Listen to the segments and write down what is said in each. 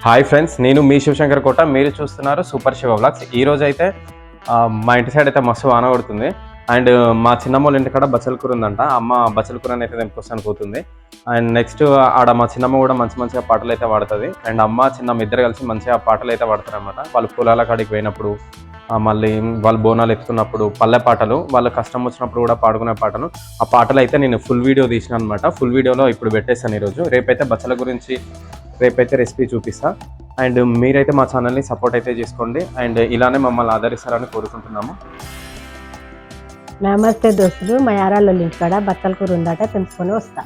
Hi friends, నేను మీ శివశంకర్ కోట. మీరు చూస్తున్నారు సూపర్ శివ వ్లాగ్స్. ఈ రోజు అయితే మా ఇంటి సైడ్ అయితే మస్తు వాన పడుతుంది. అండ్ మా చిన్నమ్మ ఇంటి కాడ బచ్చల కూర ఉందంట. అమ్మ బచ్చల కూరని అయితే తెంపుకొస్తాను పోతుంది. అండ్ నెక్స్ట్ ఆడ మా చిన్నమ్మ కూడా మంచిగా పాటలు అయితే పాడుతుంది. అండ్ అమ్మ చిన్నమ్మ ఇద్దరు కలిసి మంచిగా పాటలు అయితే పాడతారు అనమాట. వాళ్ళు పొలాల కాడికి పోయినప్పుడు, మళ్ళీ వాళ్ళు బోనాలు ఎత్తుకున్నప్పుడు, పల్లె పాటలు, వాళ్ళ కష్టం వచ్చినప్పుడు కూడా పాడుకునే పాటలు. ఆ పాటలు అయితే నేను ఫుల్ వీడియో తీసిన అనమాట. ఫుల్ వీడియోలో ఇప్పుడు పెట్టేస్తాను ఈరోజు. రేపైతే బచ్చల గురించి రేపైతే రెసిపీ చూపిస్తా. అండ్ మీరైతే మా ఛానల్ని సపోర్ట్ అయితే చేసుకోండి. అండ్ ఇలానే మమ్మల్ని ఆదరిస్తారని కోరుకుంటున్నాము. నమస్తే దోస్తులు, మా యారాళ్ళ ఇంటికాడ బచ్చల కూర ఉందట, తెంపుకొని వస్తా.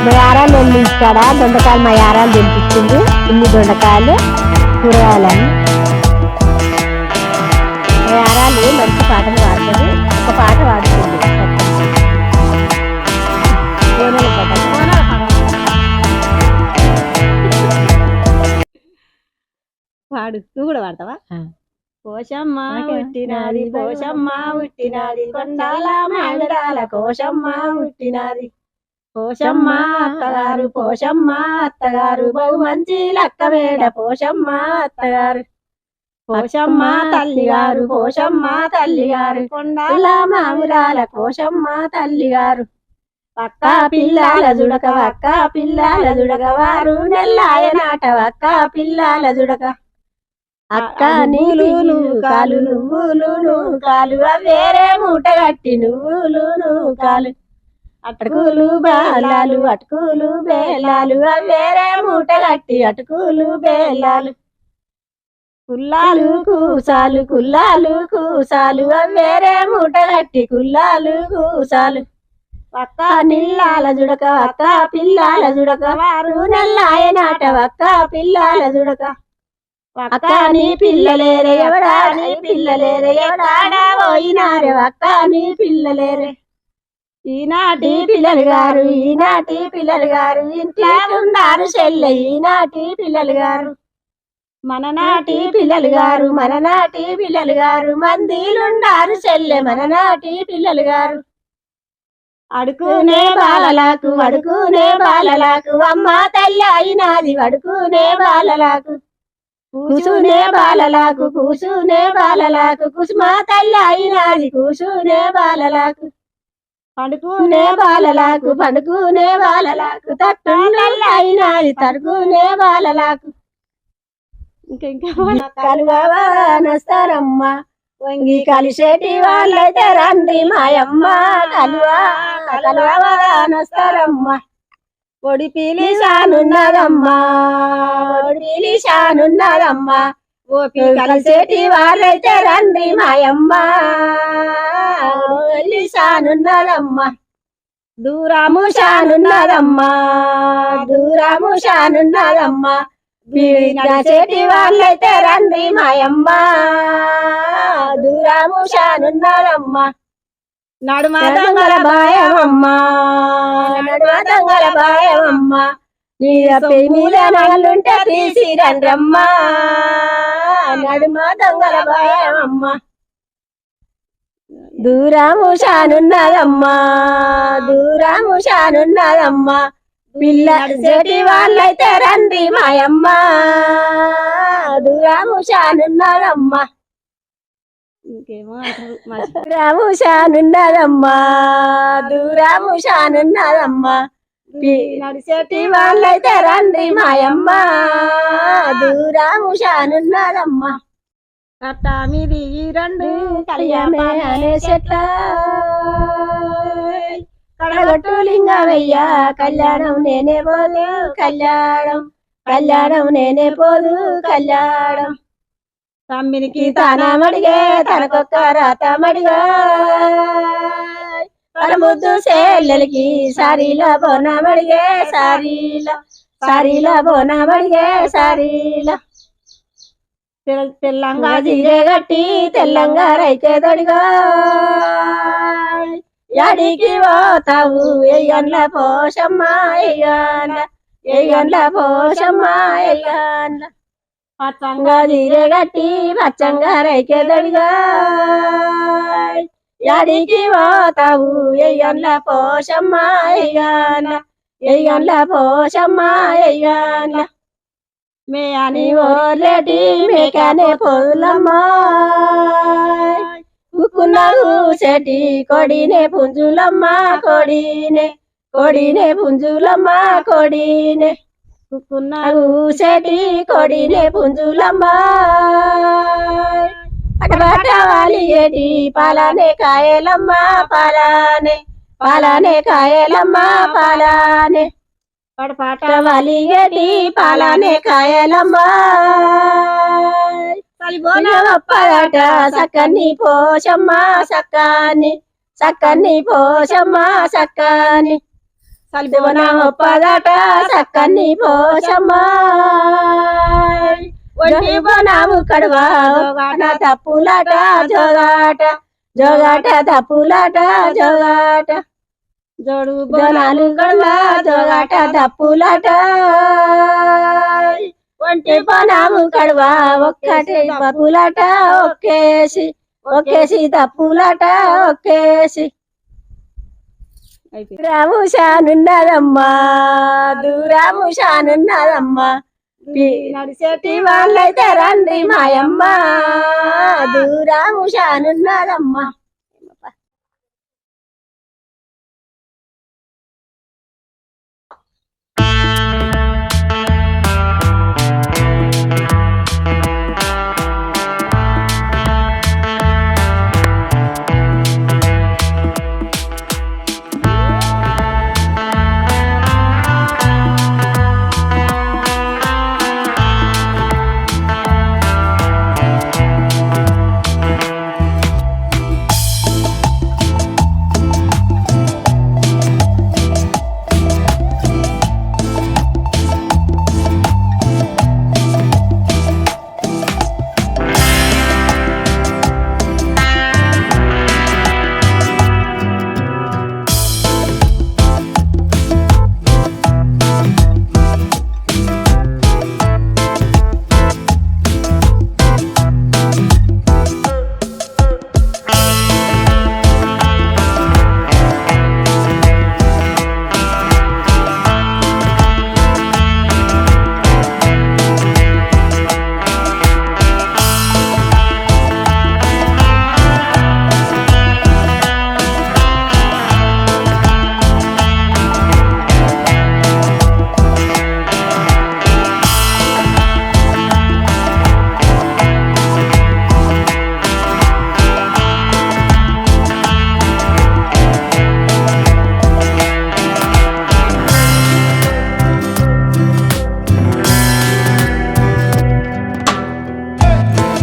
మా యారాలు ఇంటికాడ దొండకాయలు మా యారాలు తెంపించింది. ఇన్ని దొండకాయలు కూరగాయలని మా యారాలు మంచి పాటలు పాడుతుంది. ఒక పాట పాడుతుంది. పాడు, నువ్వు కూడా పాడతావా? కోశమ్మ ఉట్టినాది, కోశమ్మ ఉట్టినాది, కొండాల మామిడాల కోశమ్మ ఉట్టినాది. పోషమ్మ అత్తగారు, పోషమ్మ అత్తగారు, బహు మంచి లక్కవేడ పోషమ్మ అత్తగారు. పోషమ్మ తల్లిగారు, పోషమ్మ తల్లిగారు, కొండాల మామిడాల కోశమ్మ తల్లిగారు. అక్క పిల్లాల జుడక, అక్క పిల్లాల జుడక, వారు నెల్లాయనాట అక్క పిల్లాల జుడక. అక్క నీళ్ళు కాలు, నువ్వులు కాలు, వేరే మూట కట్టి నువ్వులు కాలు. అటుకులు బేలాలు, అటుకులు బేలాలు, వేరే మూట కట్టి అటుకులు బేలాలు. కుల్లాలు కూసాలు, కుల్లాలు కూసాలు, వేరే మూట కట్టి కుల్లాలు కూసాలు. అక్క నిల్లాల జుడక, అక్క పిల్లాల జుడక, వారు నెల్లాయనాట అక్క పిల్లాల జుడక. అక్క నీ పిల్లలేరే ఎవడా, నీ పిల్లలేరే ఎవడాడా పోయినారే అక్క నీ పిల్లలేరే. ఈనాటి పిల్లలు గారు, ఈనాటి పిల్లలు గారు, ఇంట్లో ఉన్నారు చెల్లె ఈనాటి పిల్లలు గారు. మననాటి పిల్లలు గారు, మననాటి పిల్లలు గారు, మందిలుండారు చెల్లె మననాటి పిల్లలు గారు. అడుకునే బాలలాకు, అడుకునే బాలలాకు, అమ్మ తల్లి అయినాది అడుకునే బాలలాకు. కూసునే బాలలాకు, కూసునే బాలలాకు, కుసుమ తల్లి అయినాది కూసునే బాలలాకు. పండుకునే బాలలాకు, పండుకునే బాలలాకు, తట్టునల్లి అయినాది తడుకునే బాలలాకు. ఇంకా కలువనస్తారమ్మ, వంగి కలిసేటి వాళ్ళైతే రండి మాయమ్మ. కలువనస్తారమ్మ, ఒడి పీలిసానున్నదమ్మా, ఒడి పీలిసానున్నదమ్మా, ఓపి కలిసేటి వాళ్ళైతే రండి మాయమ్మ. సానున్నదమ్మా, దూరము షానున్నదమ్మా, దూరము షానున్నదమ్మా, చేటి వాళ్ళైతే రండి మాయమ్మ. దూరము షానున్నదమ్మా, నడుమ దొంగల భయమమ్మా, నడుమ దొంగల భయమమ్మా, మీద నగలుంటే తీసి రండ్రమ్మా. నడుమ దొంగల భయమమ్మా, దూరము షానున్నదమ్మా, దూరము షానున్నదమ్మా, పిల్ల చెటి వాళ్ళైతే రండి మాయమ్మ. దూరము షానున్నదమ్మా, దూరము షానున్నదమ్మా, దూరము షానున్నదమ్మా, నడిచేటి వాళ్ళైతే రండి మాయమ్మ. దూరము షానున్నదమ్మా. కట్ట మీది రెండు కలియమే అనే చెట్ల, కడగట్టు లింగమయ్య కళ్యాణం నేనే పోదు కళ్యాణం, కళ్యాణం నేనే పోదు కళ్యాణం. తమ్మినికి తానమడిగే తనకొక్క రాతమడిగా, తన ముద్దు చెల్లెలకి సారీలో బోనమడిగే, సారీలో సారీలో బోనమడిగే, సారీలో తెల్లంగా జీరే గట్టి తెల్లంగా రైకేదడిగా యాడికి పోతావు ఎయ్యన్ల పోషమ్మ ఎయ్యన్ల పోషమ్మ ఎయ్యన్ల పచ్చంగా జీరే గట్టి పచ్చంగా రైకేదడిగా యాడికి పోతావు ఎయ్యన్ల పోషమ్మ ఎయ్యన్ల పోషమ్మ ఎయ్యన్ల మే అని ఓర్లేటి మేకనే పొదులమ్మ కుక్కున్నావు చెటి కొడినే పుంజులమ్మ కొడినే పుంజులమ్మ కొడినే కుక్కున్నావు చెటి కొడినే పుంజులమ్మ పటపటవాలి ఏటి పాలనే కాయలమ్మ పాలనే కాయలమ్మ పాలనే పటపటవాలి ఏటి పాలనే కాయలమ్మ ఒప్పదట సక్కని పోషమ్మ సక్కని పోషమ్మ సక్కని సలిబోన ఒప్పదట సక్కని పోషమ్మ ఒంటి బోనాము కడువా తప్పులాట జోగాట తప్పులాట జోగాట జోడు బోనాలు కడువా జోగాట తప్పులాట ఒంటి బోనాము కడువా ఒక్కటి తప్పులాట ఒక్కేసి తప్పులాట ఒక్కేసి దూరాము షానున్నదమ్మా దూరాము షానున్నదమ్మా నడిచేటి వాళ్ళైతే రండి మాయమ్మ దూరాము షానున్నదమ్మా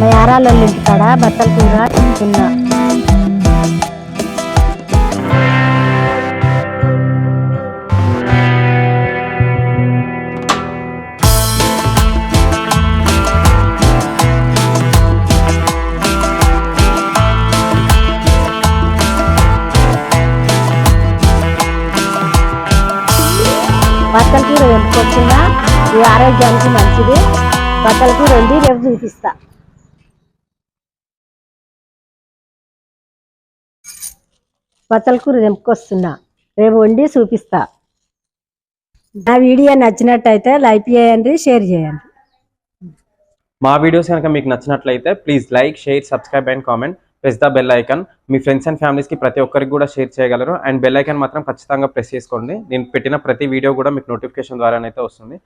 మా యారాళ్ళ ఇంటికాడ బట్టల కూర తింటున్నా. బట్టల కూర ఎంపుకొచ్చిందా, ఈ ఆరోగ్యానికి మంచిది. బట్టల కూర వండి రేపు చూపిస్తా. బట్టల కూర ఎంపుకొస్తున్నా, రేపు వండి చూపిస్తా. నా వీడియో నచ్చినట్టయితే లైక్ చేయండి, షేర్ చేయండి. మా వీడియోస్ కనుక మీకు నచ్చినట్లయితే please like, share, subscribe and comment. Press the bell icon. మీ ఫ్రెండ్స్ అండ్ ఫ్యామిలీస్కి ప్రతి ఒక్కరికి కూడా షేర్ చేయగలరు. అండ్ బెల్ ఐకాన్ మాత్రం ఖచ్చితంగా ప్రెస్ చేసుకోండి. నేను పెట్టిన ప్రతి వీడియో కూడా మీకు నోటిఫికేషన్ ద్వారానైతే వస్తుంది.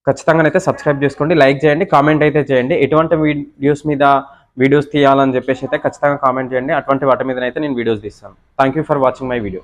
ఖచ్చితంగానైతే సబ్స్క్రైబ్ చేసుకోండి, లైక్ చేయండి, కామెంట్ అయితే చేయండి. ఎటువంటి వీడియోస్ తీయాలని చెప్పేసి అయితే ఖచ్చితంగా కామెంట్ చేయండి. అటువంటి వాటి మీదనైతే నేను వీడియోస్ తీస్తాను. Thank you for watching my video.